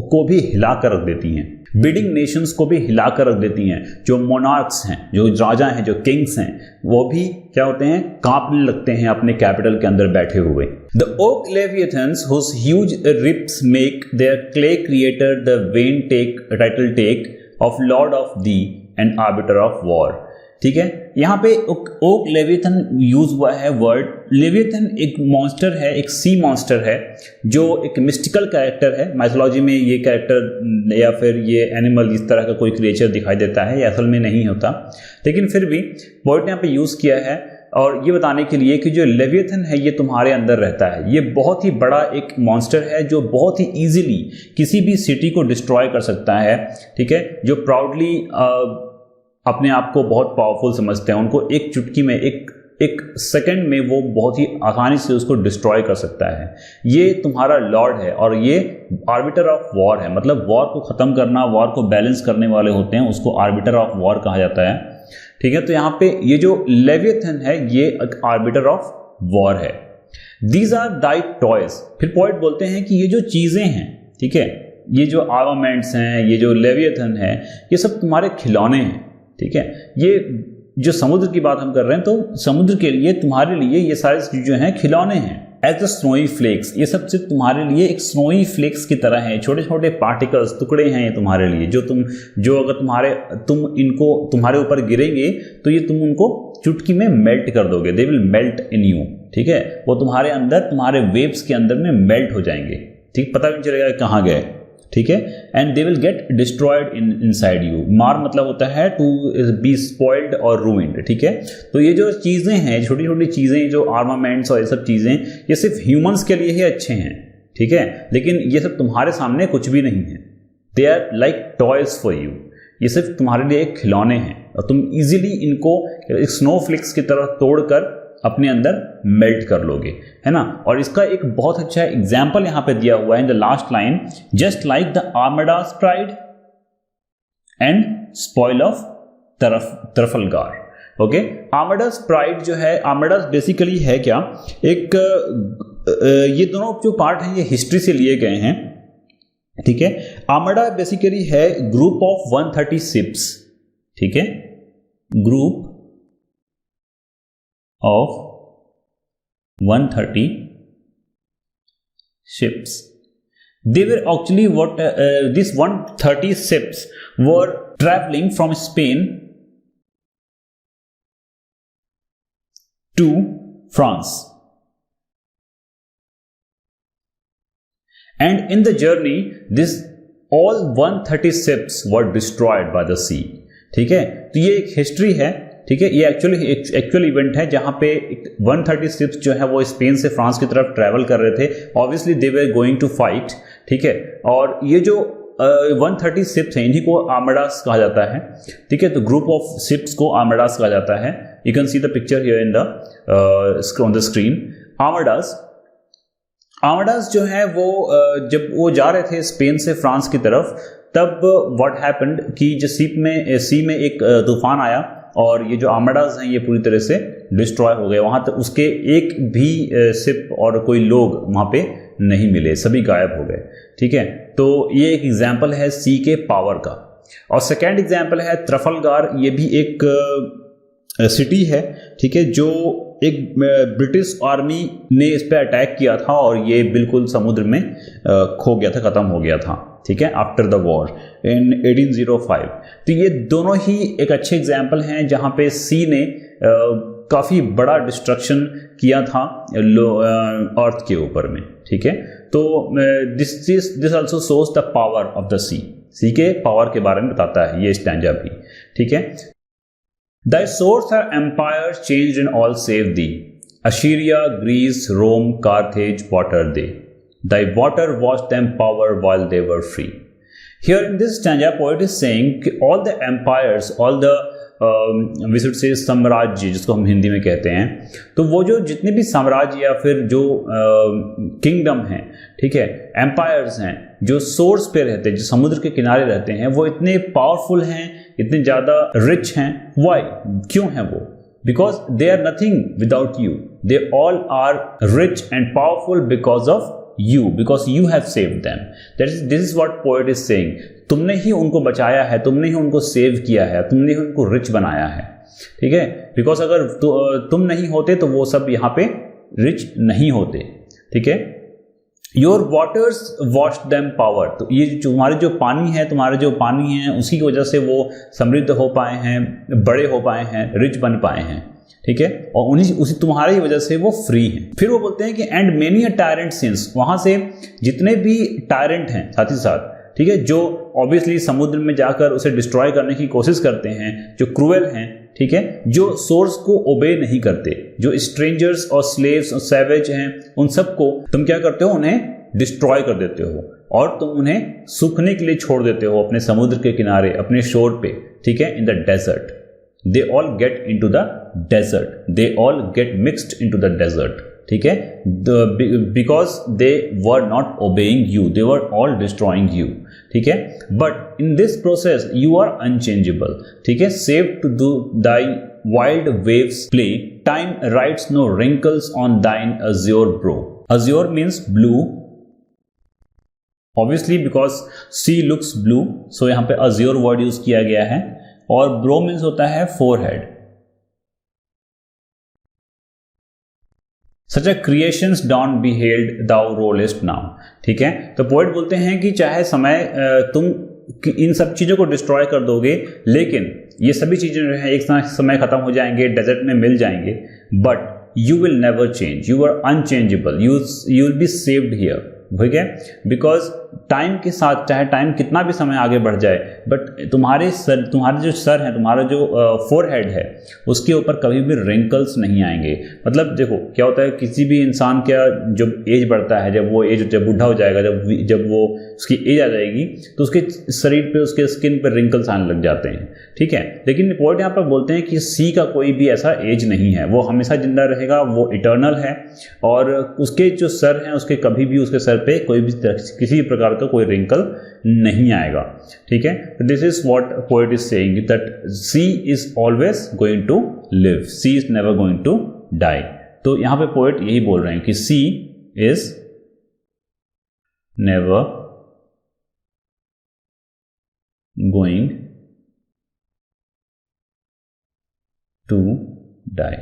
को भी हिला कर रख देती हैं, बिडिंग नेशंस को भी हिला कर रख देती हैं। जो मोनार्क्स हैं, जो राजा हैं, जो किंग्स हैं, वो भी क्या होते हैं, कांपने लगते हैं अपने कैपिटल के अंदर बैठे हुए। The oak leviathans whose huge ribs make their clay creator the vain title take of Lord of Thee and Arbiter of War. ठीक है। यहाँ पे ओक लेवियथन यूज हुआ है वर्ड। लेवियथन एक मॉन्स्टर है, एक सी मॉन्स्टर है जो एक मिस्टिकल कैरेक्टर है। माइथोलॉजी में ये कैरेक्टर या फिर ये एनिमल इस तरह का कोई क्रिएचर दिखाई देता है, ये असल में नहीं होता, लेकिन फिर भी पोएट ने यहाँ पे यूज किया है और ये बताने के लिए कि जो लेवियथन है ये तुम्हारे अंदर रहता है। ये बहुत ही बड़ा एक मॉन्स्टर है जो बहुत ही इजीली किसी भी सिटी को डिस्ट्रॉय कर सकता है, ठीक है। जो प्राउडली अपने आप को बहुत पावरफुल समझते हैं, उनको एक चुटकी में, एक सेकंड में वो बहुत ही आसानी से उसको डिस्ट्रॉय कर सकता है। ये तुम्हारा लॉर्ड है और ये आर्बिटर ऑफ वॉर है, मतलब वॉर को ख़त्म करना, वॉर को बैलेंस करने वाले होते हैं, उसको आर्बिटर ऑफ वॉर कहा जाता है, ठीक है। तो यहाँ पे ये जो लेवियथन है ये एक आर्बिटर ऑफ वॉर है। These are thy toys. फिर पोएट बोलते हैं कि ये जो चीज़ें हैं, ठीक है, ये जो आर्मामेंट्स हैं, ये जो लेवियथन है, ये सब तुम्हारे खिलौने हैं, ठीक है। ये जो समुद्र की बात हम कर रहे हैं तो समुद्र के लिए, तुम्हारे लिए ये सारी चीज़ जो हैं खिलौने हैं। एज द स्नोई फ्लेक्स, ये सब सिर्फ तुम्हारे लिए एक स्नोई फ्लेक्स की तरह है, छोटे छोटे पार्टिकल्स, टुकड़े हैं ये तुम्हारे लिए, जो अगर तुम इनको तुम्हारे ऊपर गिरेंगे तो ये तुम उनको चुटकी में मेल्ट कर दोगे। They will melt in you, ठीक है। वो तुम्हारे अंदर, तुम्हारे वेव्स के अंदर में मेल्ट हो जाएंगे, ठीक, पता भी नहीं चलेगा कहाँ गए, ठीक है। And they will get destroyed inside you. मार मतलब होता है टू बी स्पॉइल्ड और रूइंड, ठीक है। तो ये जो चीज़ें हैं, छोटी छोटी चीज़ें, जो आर्मामेंट्स और ये सब चीज़ें, ये सिर्फ ह्यूमंस के लिए ही अच्छे हैं, ठीक है, लेकिन ये सब तुम्हारे सामने कुछ भी नहीं है। They are like toys for you. ये सिर्फ तुम्हारे लिए एक खिलौने हैं और तुम इजीली इनको स्नोफ्लिक्स की तरह तोड़कर अपने अंदर मेल्ट कर लोगे, है ना। और इसका एक बहुत अच्छा एग्जाम्पल यहाँ पे दिया हुआ है in the last line, just like the armadas pride and spoil of Trafalgar. Okay, armadas pride जो है, आर्माडास बेसिकली है क्या, एक ये दोनों जो पार्ट हैं ये हिस्ट्री से लिए गए हैं, ठीक है। आर्माडा बेसिकली है ग्रुप ऑफ 130 शिप्स, ठीक है, group of 130 ships. They were actually these 130 ships were traveling from Spain to France, and in the journey this all 130 ships were destroyed by the sea, ठीक है। तो ये एक history है, ठीक है। ये एक्चुअल इवेंट है जहां पे 130 शिप्स जो है वो स्पेन से फ्रांस की तरफ ट्रैवल कर रहे थे। Obviously they were going to fight, ठीक है। और ये जो 130 शिप्स हैं इन्हीं को आर्माडास कहा जाता है, ठीक है। तो ग्रुप ऑफ शिप्स को आर्माडास कहा जाता है। You can see the picture here in the on the screen. Armadas जो है वो जब वो जा रहे थे स्पेन से फ्रांस की तरफ, तब व्हाट हैपेंड कि जो सी में एक तूफान आया और ये जो आर्माडास हैं ये पूरी तरह से डिस्ट्रॉय हो गए। वहाँ तक उसके एक भी शिप और कोई लोग वहाँ पे नहीं मिले, सभी गायब हो गए, ठीक है। तो ये एक एग्जाम्पल है सी के पावर का। और सेकेंड एग्जाम्पल है ट्रफलगार। ये भी एक सिटी है, ठीक है, जो एक ब्रिटिश आर्मी ने इस पर अटैक किया था और ये बिल्कुल समुद्र में खो गया था, ख़त्म हो गया था, ठीक है, आफ्टर द वॉर इन 1805। तो ये दोनों ही एक अच्छे एग्जाम्पल हैं जहाँ पे सी ने काफ़ी बड़ा डिस्ट्रक्शन किया था अर्थ के ऊपर में, ठीक है। तो this also shows the power of the sea के पावर के बारे में बताता है ये स्टैंजा भी, ठीक है। Thy swords are empires changed in all save thee. Assyria, Greece, Rome, Carthage, water they. Thy water washed them power while they were free. Here in this stanza, poet is saying all the empires, all the we should say साम्राज्य, जिसको हम हिंदी में कहते हैं, तो वो जो जितने भी साम्राज्य या फिर जो किंगडम हैं, ठीक है, एम्पायर्स हैं, जो सोर्स पे रहते हैं, जो समुद्र के किनारे रहते हैं, वो इतने पावरफुल हैं, इतने ज़्यादा रिच हैं। वाई, क्यों हैं वो? Because they are nothing without you. They all are rich and powerful because of you, because you have saved them. This is what poet is saying. तुमने ही उनको बचाया है, तुमने ही उनको सेव किया है, तुमने ही उनको रिच बनाया है, ठीक है। बिकॉज अगर तुम नहीं होते तो वो सब यहाँ पे रिच नहीं होते, ठीक है। Your waters wash them power, तो ये तुम्हारे जो पानी है उसी की वजह से वो समृद्ध हो पाए हैं, बड़े हो पाए हैं, रिच बन पाए हैं, ठीक है, और उसी तुम्हारी वजह से वो फ्री हैं। फिर वो बोलते हैं कि and many a tyrant since, वहां से जितने भी टायरेंट हैं साथ ही साथ, ठीक है, जो ऑब्वियसली समुद्र में जाकर उसे डिस्ट्रॉय करने की कोशिश करते हैं, जो क्रूएल हैं, ठीक है, जो सोर्स को ओबे नहीं करते, जो स्ट्रेंजर्स और स्लेव्स और सैवेज हैं, उन सबको तुम क्या करते हो, उन्हें डिस्ट्रॉय कर देते हो और तुम उन्हें सूखने के लिए छोड़ देते हो अपने समुद्र के किनारे, अपने शोर पे, ठीक है, in the desert. They all get into the desert, they all get mixed into the desert, ठीक है, because they were not obeying you, they were all destroying you, ठीक है, but in this process you are unchangeable, ठीक है, save to do thy wild waves play, time writes no wrinkles on thine azure brow. Azure means blue, obviously because sea looks blue, so यहां पे Azure word use किया गया है, और bro means होता है forehead. Such a creations dawn beheld thou rollest now, ठीक है, तो पोएट बोलते हैं कि चाहे समय तुम इन सब चीजों को डिस्ट्रॉय कर दोगे, लेकिन ये सभी चीजें जो है एक समय खत्म हो जाएंगे, डेजर्ट में मिल जाएंगे, but you will never change, you are unchangeable, you will be saved here, ठीक है, बिकॉज टाइम के साथ चाहे टाइम कितना भी समय आगे बढ़ जाए, बट तुम्हारे जो सर है, तुम्हारा जो फोरहेड है, उसके ऊपर कभी भी रिंकल्स नहीं आएंगे। मतलब देखो क्या होता है, किसी भी इंसान का जब एज बढ़ता है, जब बूढ़ा हो जाएगा, जब वो उसकी एज आ जाएगी, तो उसके शरीर पे, उसके स्किन पर रिंकल्स आने लग जाते हैं, ठीक है, लेकिन पोएट यहाँ पर बोलते हैं कि सी का कोई भी ऐसा एज नहीं है, वो हमेशा जिंदा रहेगा, वो इटर्नल है, और उसके जो सर हैं, उसके कभी भी उसके सर पे कोई भी किसी प्रकार का कोई रिंकल नहीं आएगा, ठीक है। This is what poet is saying, that sea is always going to live, sea is never going to die. तो यहां पे पोएट यही बोल रहे हैं कि sea is never going to die.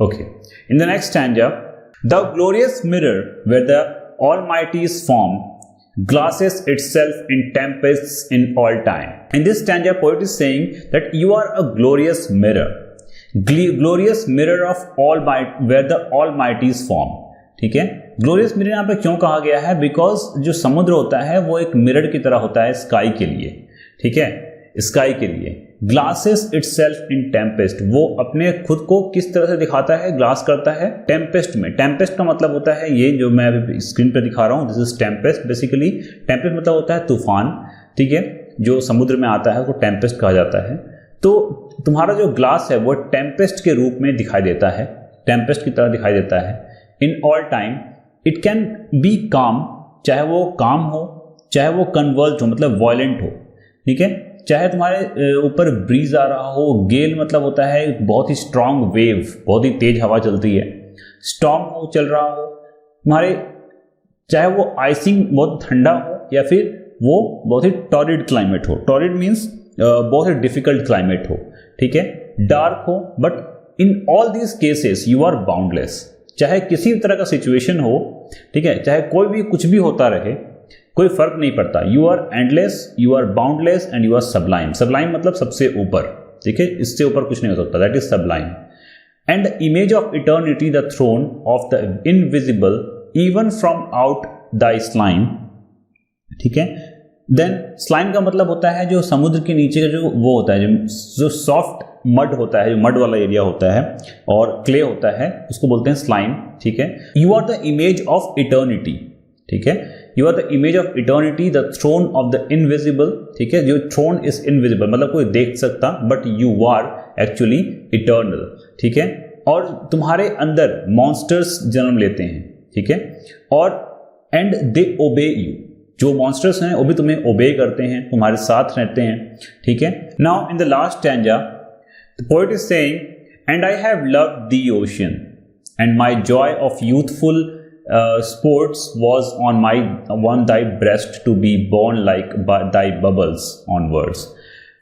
Okay, in the next stanza, the glorious mirror where the Almighty's form glasses itself in tempests in all time. In this stanza, poet is saying that you are a glorious mirror of Almighty, where the Almighty's form. ठीक है, glorious mirror यहाँ पे क्यों कहा गया है? Because जो समुद्र होता है वो एक मिरर की तरह होता है स्काई के लिए, ठीक है, स्काई के लिए। ग्लासेस इटसेल्फ इन टेम्पेस्ट, वो अपने खुद को किस तरह से दिखाता है, ग्लास करता है टेम्पेस्ट में। टेम्पेस्ट का मतलब होता है ये जो मैं अभी स्क्रीन पर दिखा रहा हूँ, this is Tempest. Basically Tempest मतलब होता है तूफान, ठीक है, जो समुद्र में आता है उसको टेम्पेस्ट कहा जाता है। तो तुम्हारा जो ग्लास है वो टेम्पेस्ट के रूप में दिखाई देता है, टेम्पेस्ट की तरह दिखाई देता है। In all time it can be काम, चाहे वो काम हो, चाहे वो कन्वर्ज हो मतलब वायलेंट हो, ठीक है, चाहे तुम्हारे ऊपर ब्रीज आ रहा हो, गेल मतलब होता है बहुत ही स्ट्रांग वेव, बहुत ही तेज हवा चलती है, स्टॉर्म हो चल रहा हो तुम्हारे, चाहे वो आइसिंग बहुत ठंडा हो या फिर वो बहुत ही टॉरिड क्लाइमेट हो। टॉरिड मीन्स बहुत ही डिफिकल्ट क्लाइमेट हो, ठीक है, डार्क हो, but in all these cases you are boundless. चाहे किसी भी तरह का सिचुएशन हो, ठीक है, चाहे कोई भी कुछ भी होता रहे, कोई फर्क नहीं पड़ता, you are endless, you are boundless and you are sublime. Sublime मतलब सबसे ऊपर, ठीक है, इससे ऊपर कुछ नहीं हो सकता, that is sublime. And image of eternity the throne of the invisible even from out the slime, ठीक है। देन स्लाइम का मतलब होता है जो समुद्र के नीचे का जो वो होता है, जो सॉफ्ट मड होता है, जो मड वाला एरिया होता है और क्ले होता है, उसको बोलते हैं स्लाइम, ठीक है। You are the image of eternity, ठीक है, you are the image of eternity the throne of the invisible, ठीक है, जो थ्रोन इज इनविजिबल मतलब कोई देख सकता, but you are actually eternal, ठीक है। और तुम्हारे अंदर मॉन्स्टर्स जन्म लेते हैं, ठीक है, और एंड दे ओबे यू, जो मॉन्स्टर्स हैं वो भी तुम्हें ओबे करते हैं, तुम्हारे साथ रहते हैं, ठीक है। Now in the last stanza the poet is saying, and I have loved the ocean and my Joy of youthful sports was on thy breast to be born like thy bubbles onwards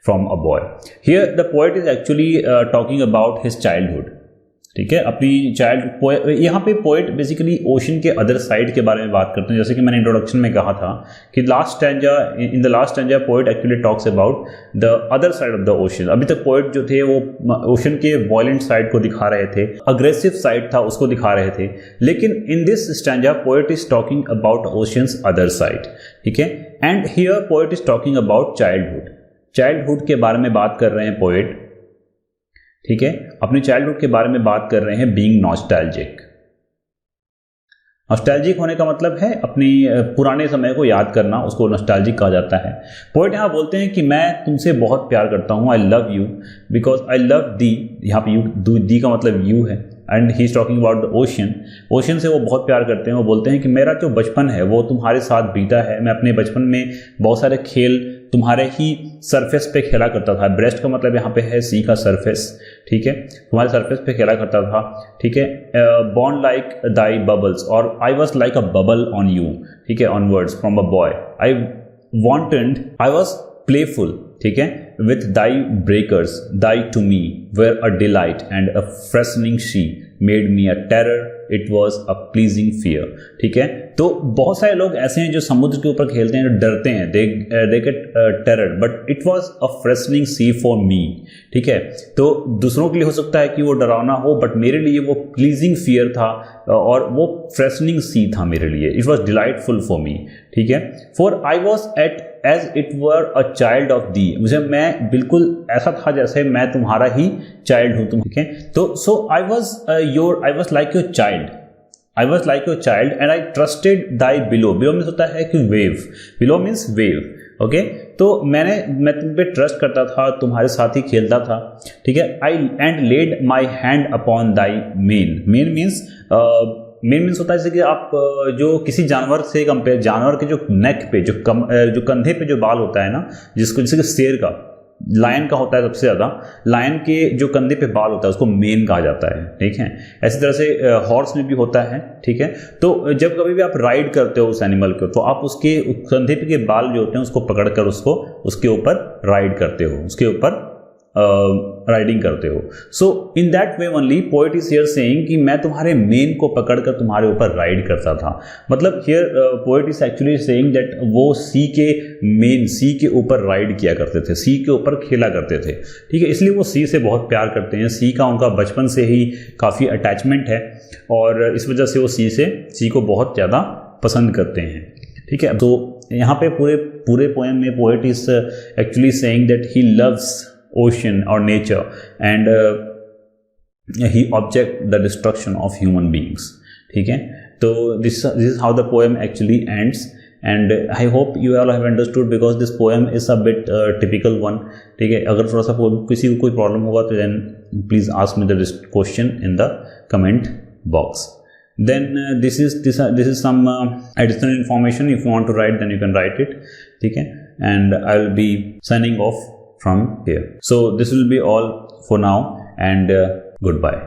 from a boy. Here the poet is actually talking about his childhood, ठीक है, अपनी child. यहाँ पे poet basically ocean के other side के बारे में बात करते हैं, जैसे कि मैंने इंट्रोडक्शन में कहा था कि इन the last stanza poet actually talks about the other side of the ocean. अभी तक पोएट जो थे वो ओशन के वॉयलेंट साइड को दिखा रहे थे, अग्रेसिव साइड था उसको दिखा रहे थे, लेकिन in this stanza poet is talking about oceans other side, ठीक है। And here poet is talking about childhood के बारे में बात कर रहे हैं पोएट, ठीक है, अपनी चाइल्डहुड के बारे में बात कर रहे हैं, बीइंग नॉस्टैल्जिक। नॉस्टैल्जिक होने का मतलब है अपनी पुराने समय को याद करना, उसको नॉस्टैल्जिक कहा जाता है। पोएट यहाँ बोलते हैं कि मैं तुमसे बहुत प्यार करता हूँ, I love you because I love thee. यहाँ पे यू, दी का मतलब यू है, and he is talking about the ocean से वो बहुत प्यार करते हैं। वो बोलते हैं कि मेरा जो बचपन है वो तुम्हारे साथ बीता है, मैं अपने बचपन में बहुत सारे खेल तुम्हारे ही सरफेस पे खेला करता था। ब्रेस्ट का मतलब यहाँ पे है सी का सरफेस, ठीक है, तुम्हारे सरफेस पे खेला करता था, ठीक है। बॉन्ड लाइक दाई बबल्स, और I was like a bubble on you, ठीक है, onwards from a boy. I was playful, ठीक है, with thy breakers, thy to me were a delight and a freshening she made me a terror, it was a pleasing fear, ठीक है। तो बहुत सारे लोग ऐसे हैं जो समुद्र के ऊपर खेलते हैं, जो डरते हैं, they get terror, but it was a freshening sea for me, ठीक है। तो दूसरों के लिए हो सकता है कि वो डरावना हो, बट मेरे लिए वो प्लीजिंग फियर था और वो फ्रेशनिंग सी था मेरे लिए, it was delightful for me, ठीक है। For I was at as it were a child of thee, मैं बिल्कुल ऐसा था जैसे मैं तुम्हारा ही चाइल्ड हूँ, ठीक है। तो so I was like your child and I trusted thy billow means होता है कि wave, billow means wave, okay. तो मैं तुम पे ट्रस्ट करता था, तुम्हारे साथ ही खेलता था, ठीक है। I and laid my hand upon thy mane means होता है जैसे कि आप जो किसी जानवर से कंपेयर, जानवर के जो नेक पे जो कंधे पे जो बाल होता है ना, जिसको जैसे कि शेर का, लायन का होता है सबसे ज़्यादा, लायन के जो कंधे पे बाल होता है उसको मेन कहा जाता है, ठीक है। ऐसी तरह से हॉर्स में भी होता है, ठीक है। तो जब कभी भी आप राइड करते हो उस एनिमल को, तो आप उसके कंधे पे के बाल जो होते हैं उसको पकड़कर उसके ऊपर राइड करते हो, उसके ऊपर राइडिंग करते हो। So in that way only poet is here saying कि मैं तुम्हारे मेन को पकड़कर तुम्हारे ऊपर राइड करता था। मतलब here poet is actually saying that वो सी के ऊपर राइड किया करते थे, सी के ऊपर खेला करते थे, ठीक है। इसलिए वो सी से बहुत प्यार करते हैं, सी का उनका बचपन से ही काफ़ी अटैचमेंट है और इस वजह से वो सी को बहुत ज़्यादा पसंद करते हैं, ठीक है। तो यहाँ पे पूरे पोएम में poet is actually saying that he loves ocean or nature and he object the destruction of human beings, ठीक है। तो this is how the poem actually ends and I hope you all have understood because this poem is a bit typical one, ठीक है। अगर थोड़ा सा किसी को कोई प्रॉब्लम होगा तो then please ask me the question in the comment box. Then this is some additional information. If you want to write then you can write it, ठीक है, and I will be signing off from here. So this will be all for now and goodbye.